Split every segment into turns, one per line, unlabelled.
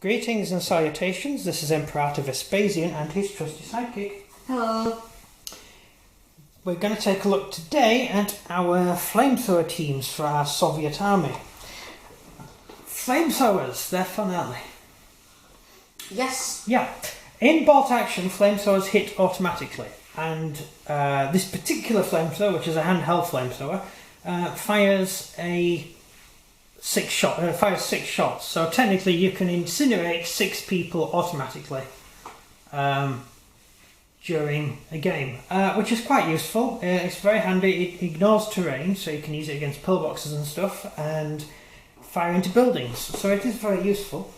Greetings and salutations, this is Imperator Vespasian and his trusty sidekick.
Hello.
We're going to take a look today at our flamethrower teams for our Soviet army. Flamethrowers, they're fun, aren't they?
Yes.
Yeah. In bolt action, flamethrowers hit automatically, and this particular flamethrower, which is a handheld flamethrower, fires six shots. So technically, you can incinerate 6 people automatically during a game, which is quite useful. It's very handy. It ignores terrain, so you can use it against pillboxes and stuff, and fire into buildings. So it is very useful.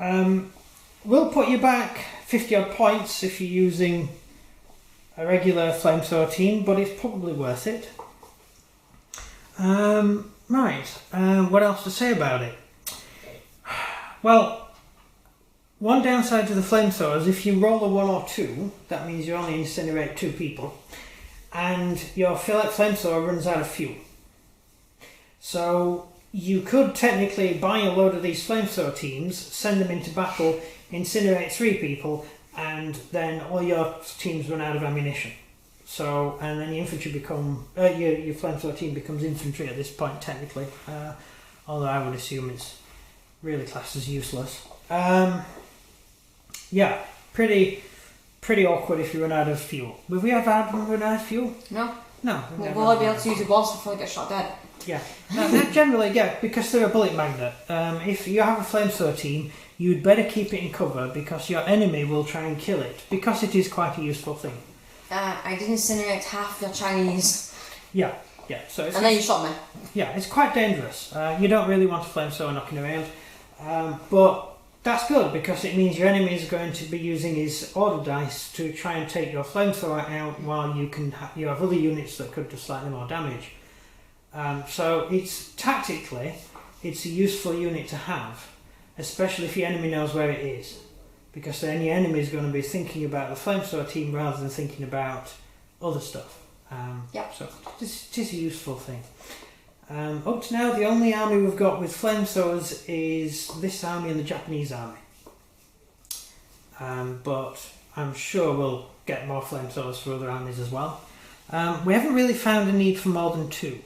Will put you back 50 odd points if you're using a regular flamethrower team, but it's probably worth it. What else to say about it? Well, one downside to the flamethrowers, if you roll a 1 or 2, that means you only incinerate 2 people, and your flamethrower runs out of fuel. So you could technically buy a load of these flamethrower teams, send them into battle, incinerate 3 people, and then all your teams run out of ammunition. So, and then your infantry become, your flamethrower team becomes infantry at this point technically, although I would assume it's really classed as useless. Yeah, pretty awkward if you run out of fuel. Have we ever had run out of fuel?
No.
No.
Will I be able to use a boss before I get shot dead?
Yeah. No, generally, yeah, because they're a bullet magnet. If you have a flamethrower team, you'd better keep it in cover because your enemy will try and kill it, because it is quite a useful thing.
I did incinerate half your Chinese.
Yeah. So
and then you shot me.
Yeah, it's quite dangerous. You don't really want a flamethrower knocking around, but that's good because it means your enemy is going to be using his order dice to try and take your flamethrower out while you have other units that could do slightly more damage. So tactically, it's a useful unit to have, especially if your enemy knows where it is, because then your enemy is going to be thinking about the flamethrower team rather than thinking about other stuff. So it is a useful thing. Up to now, the only army we've got with flamethrowers is this army and the Japanese army. But I'm sure we'll get more flamethrowers for other armies as well. We haven't really found a need for more than 2.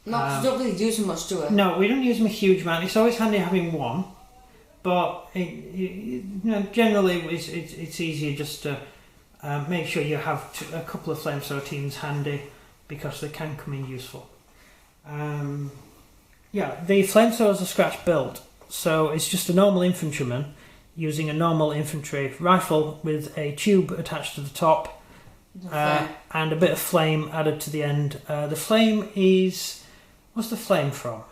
No, because you don't really use them much, do it?
No, we don't use them a huge amount. It's always handy having 1, but generally it's easier just to make sure you have a couple of flamethrower teams handy because they can come in useful. The flamethrowers are scratch built, so it's just a normal infantryman using a normal infantry rifle with a tube attached to the top and a bit of flame added to the end. The flame is... What's the flame from?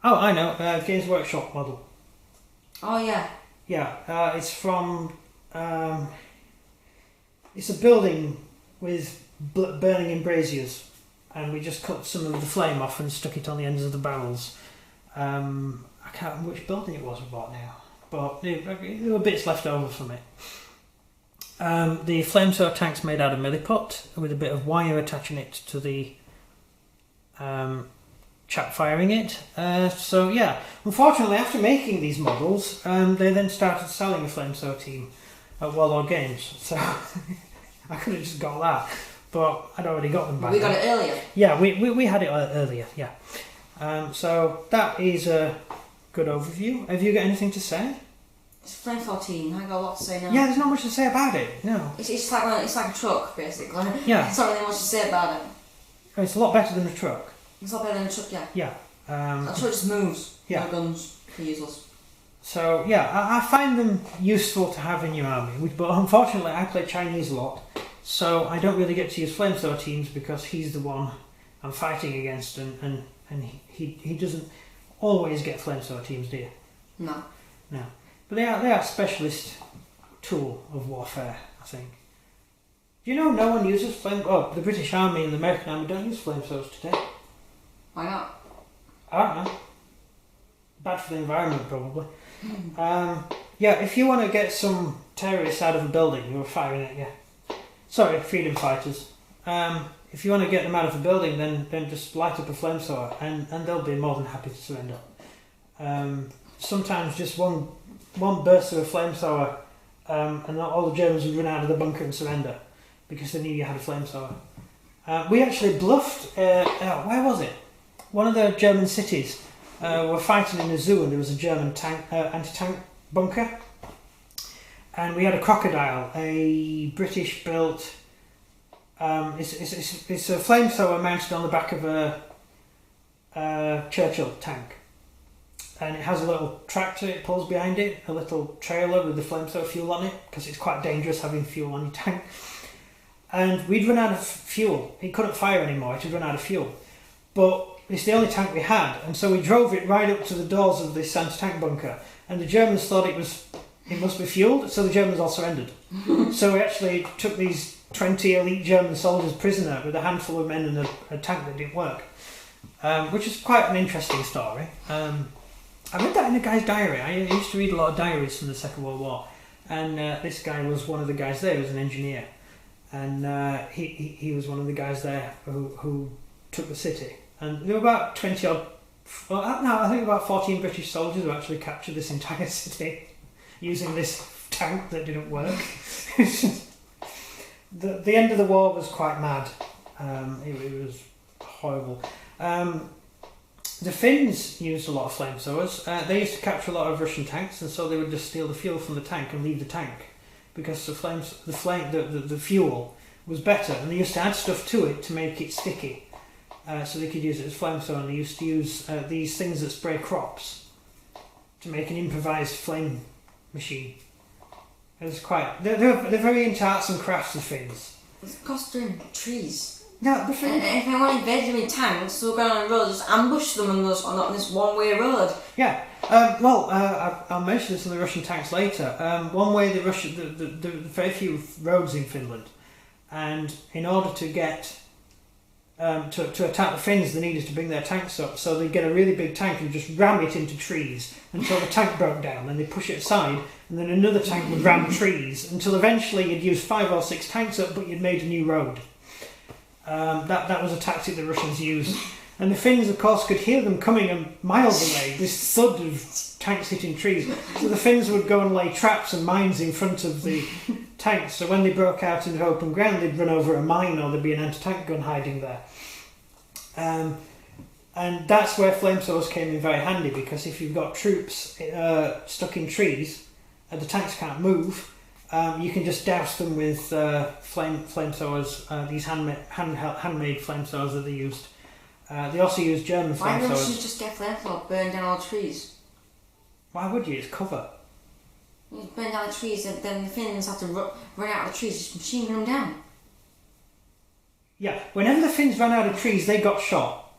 Oh, I know, Games Workshop model.
Oh, yeah.
Yeah, it's from... it's a building with burning in braziers, and we just cut some of the flame off and stuck it on the ends of the barrels. I can't remember which building it was we bought now, but there were bits left over from it. The flamethrower tank's made out of milliput with a bit of wire attaching it to the chap firing it. So yeah, unfortunately after making these models, they then started selling a flamethrower team at Warlord Games, so I could have just got that, but I'd already got them back.
We got it earlier.
Yeah, we had it earlier, yeah. So that is a good overview. Have you got anything to say?
It's a flamethrower team, I got a lot to say now.
Yeah, there's not much to say about it, no.
It's like a truck, basically.
Yeah.
There's not really much to say about it.
It's a lot better than a truck.
It's not better than a truck, yeah.
Yeah.
A truck just moves.
Yeah.
No guns. They're useless.
So yeah, I find them useful to have in your army, but unfortunately I play Chinese a lot, so I don't really get to use flamethrower teams because he's the one I'm fighting against, and he doesn't always get flamethrower teams, do you?
No.
But they are a specialist tool of warfare, I think. Do you know no one uses the British Army and the American Army don't use flamethrowers today?
Why not?
I don't know. Bad for the environment, probably. If you want to get some terrorists out of a building, you're firing at you. Sorry, freedom fighters. If you want to get them out of a building, then just light up a flamethrower, and they'll be more than happy to surrender. sometimes just one burst of a flamethrower, and all the Germans would run out of the bunker and surrender because they knew you had a flamethrower. We actually bluffed. Where was it? One of the German cities. Were fighting in a zoo, and there was a German anti-tank bunker. And we had a crocodile, a British-built. It's a flamethrower mounted on the back of a Churchill tank, and it has a little tractor it pulls behind it, a little trailer with the flamethrower fuel on it, because it's quite dangerous having fuel on your tank. And we'd run out of fuel. It couldn't fire anymore. It had run out of fuel, but it's the only tank we had, and so we drove it right up to the doors of this anti-tank bunker. And the Germans thought it must be fueled, so the Germans all surrendered. So we actually took these 20 elite German soldiers prisoner with a handful of men and a tank that didn't work, which is quite an interesting story. I read that in a guy's diary. I used to read a lot of diaries from the Second World War, and this guy was one of the guys there. He was an engineer, and he was one of the guys there who took the city. And there were about 20 odd, I think about 14 British soldiers who actually captured this entire city using this tank that didn't work. The end of the war was quite mad. It was horrible. The Finns used a lot of flamethrowers. They used to capture a lot of Russian tanks, and so they would just steal the fuel from the tank and leave the tank, because the fuel was better, and they used to add stuff to it to make it sticky, so they could use it as flamethrower. And they used to use these things that spray crops to make an improvised flame machine. It's quite. They're very into arts and crafts, the Finns.
It's costing trees.
No, the Finns.
If anyone invades them in tanks, they'll go on the road, just ambush them on this one-way road.
Yeah. I'll mention this on the Russian tanks later. One way the very few roads in Finland, and in order to get to attack the Finns, they needed to bring their tanks up. So they get a really big tank and just ram it into trees until the tank broke down. Then they push it aside, and then another tank would ram trees until eventually you'd use 5 or 6 tanks up, but you'd made a new road. That was a tactic the Russians used. And the Finns, of course, could hear them coming miles away, this thud of tanks hitting trees. So the Finns would go and lay traps and mines in front of the tanks. So when they broke out into open ground, they'd run over a mine, or there'd be an anti-tank gun hiding there. And that's where flamethrowers came in very handy, because if you've got troops stuck in trees and the tanks can't move, you can just douse them with flamethrowers, these handmade flamethrowers that they used. They also used German flamethrowers.
Why don't you just get flamethrower, burn down all the trees?
Why would you? It's cover.
You burn down the trees, and then the Finns have to run out of the trees, just machine gun them down.
Yeah, whenever the Finns ran out of trees, they got shot.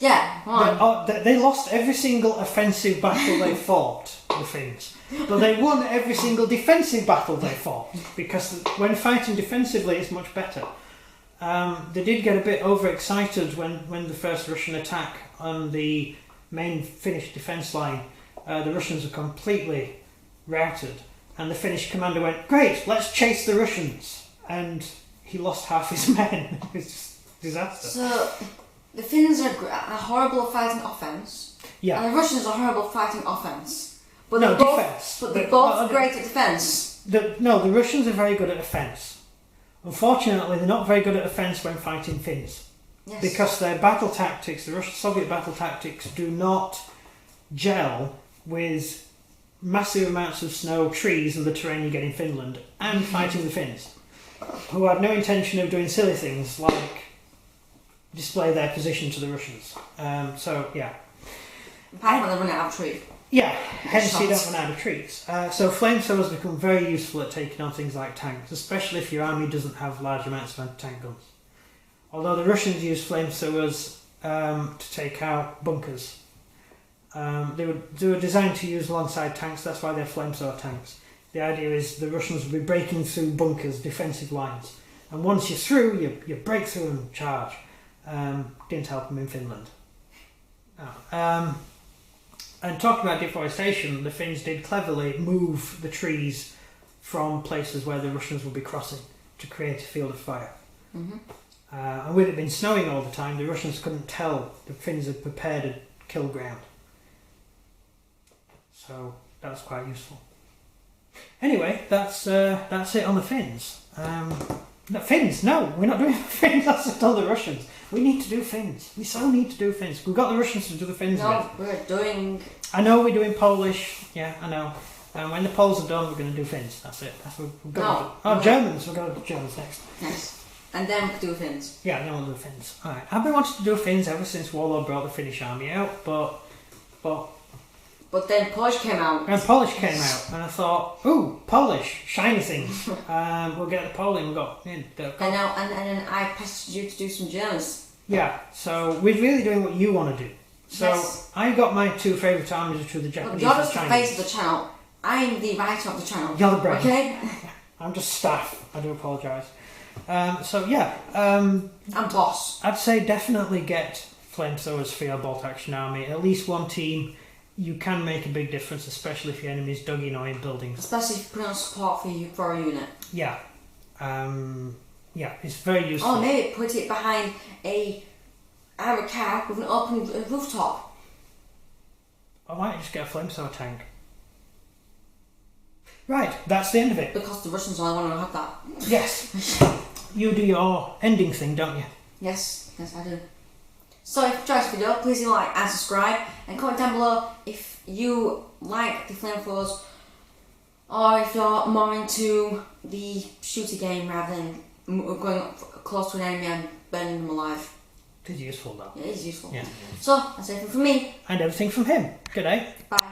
Yeah,
they lost every single offensive battle they fought, the Finns. But they won every single defensive battle they fought, because when fighting defensively, it's much better. They did get a bit overexcited when the first Russian attack on the main Finnish defence line, the Russians were completely routed, and the Finnish commander went, "Great, let's chase the Russians," and he lost half his men. It's just a disaster.
So the Finns are horrible at fighting offence,
Yeah.
and the Russians are horrible at fighting offence. But
No,
they're both,
defence.
But they're both great at defence.
The Russians are very good at offence. Unfortunately, they're not very good at offence when fighting Finns.
Yes.
Because their battle tactics, the Soviet battle tactics, do not gel with massive amounts of snow, trees, and the terrain you get in Finland, and fighting the Finns, who had no intention of doing silly things like display their position to the Russians. So, yeah.
Apart from they run out of trees.
Yeah, hence you don't run out of trees. So flamethrowers become very useful at taking on things like tanks, especially if your army doesn't have large amounts of anti-tank guns. Although the Russians used flamethrowers to take out bunkers. They were designed to use alongside tanks, that's why they're flamethrower tanks. The idea is the Russians would be breaking through bunkers, defensive lines, and once you're through, you break through and charge. Didn't help them in Finland. No. And talking about deforestation, the Finns did cleverly move the trees from places where the Russians would be crossing to create a field of fire.
Mm-hmm.
And with it been snowing all the time, the Russians couldn't tell the Finns had prepared a kill ground. So that's quite useful. Anyway, that's it on the Finns. No, Finns? No, we're not doing Finns. That's just all the Russians. We need to do Finns. We so need to do Finns. We've got the Russians to do the Finns.
No, we're doing.
I know we're doing Polish. Yeah, I know. And when the Poles are done, we're going to do Finns. That's it. That's what we've got to do. Oh, Germans. We're going to do Germans next.
Yes. And then we'll do Finns.
Yeah, then we'll do Finns. Alright. I've been wanting to do Finns ever since Warlord brought the Finnish army out, but
then Polish came out.
And Polish came out, and I thought, ooh, Polish, shiny things. We'll get the Polish, we've got...
And then I pestered you to do some Germans.
Yeah, so we're really doing what you want to do. So
Yes.
I got my two favourite armies, which were the Japanese
You're
and
just the
Chinese.
face of the channel. I'm the writer of the channel.
You're the brain.
Okay?
I'm just staff. I do apologise. So yeah,
I'm boss.
I'd say definitely get Flamethrowers for your bolt action army. At least one team. You can make a big difference, especially if your enemy's dug in or in buildings.
Especially if you put on support for a unit.
Yeah. Yeah, it's very useful.
Or maybe put it behind a armored car with an open rooftop.
I might just get a flamethrower tank. Right, that's the end of it.
Because the Russians only want to have that.
Yes. You do your ending thing, don't you?
Yes, I do. So if you enjoyed this video, please like and subscribe, and comment down below if you like the Flamethrowers or if you're more into the shooter game rather than going up close to an enemy and burning them alive.
It is useful though.
It is useful.
Yeah.
So that's everything from me.
And everything from him. Good day.
Bye.